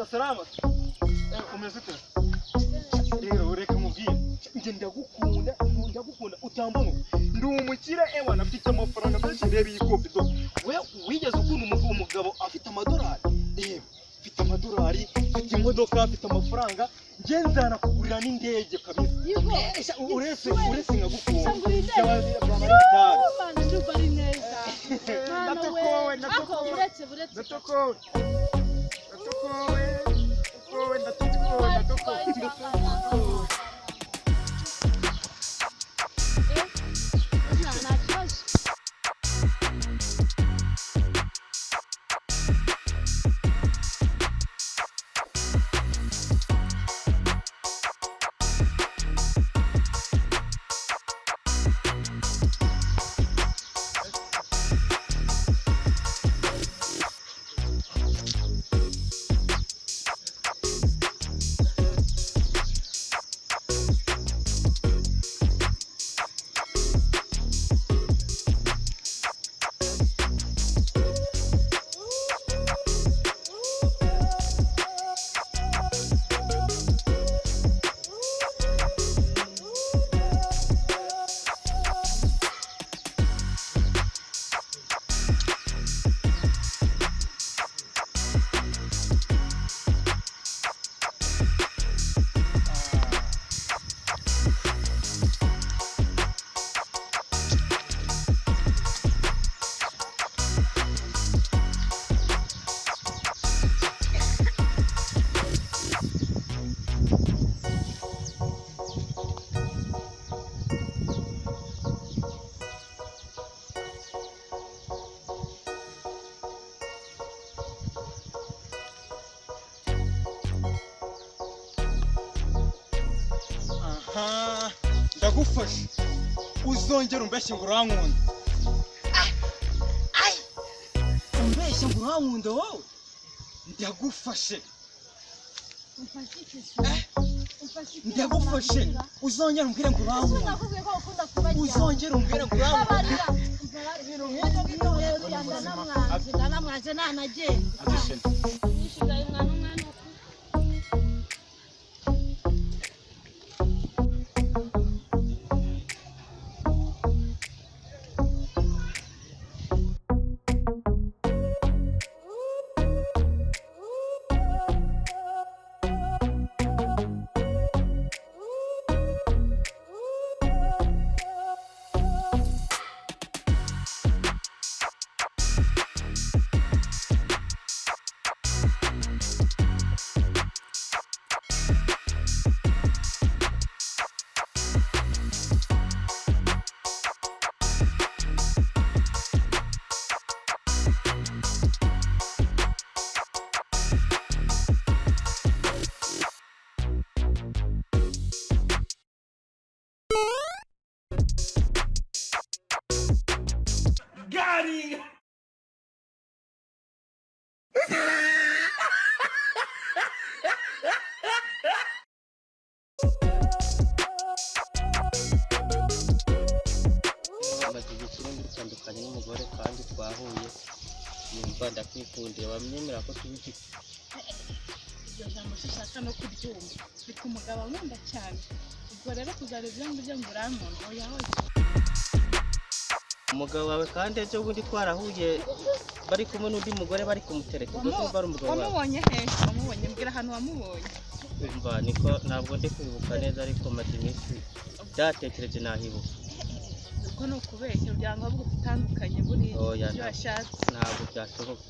salama. Umeze ute? Rero reka mubwire. Nge ndagukunda utambona. Ndi umukire ewa nafite amafaranga menshi reba iyi kofi do. We wigeze ukunda umugabo afite amadolari? Reba, afite amadolari, afite imodoka, afite amafaranga. Nge nzana kugurira n'indege kabisa. Uretse nkagukunda. Ndagufashe uzongera umbeshye ngo urankunda. Umbeshye ngo urankunda wowe ndagufashe. Ndagufashe uzongera umbwire ngo urankunda. Uzongera umbwire ngo urankunda. Tandukanye n'umugore kandi twahuye nimba ndakwikundiye wamyemerera ko tubiki iryo jambo shishaka no kuryumva bituma umugabo ankunda cyane ubwo rero kuzareba ibyo ngo urankunda oya hoye umugabo wawe kandi ejo bundi twarahuye bari kumwe n'undi mugore bari kumutereka ubwo simba ari umugabo wawe. Wamubonye he? Wamubonye mbwira ahantu wamubonye. Umva niko ntabwo ndi kwibuka neza ariko maze iminsi byatekereje nahibuka. Uko ni ukubeshya kugira ngo ahubwo dutandukanye buri ibyo washatse ntabwo byashoboka.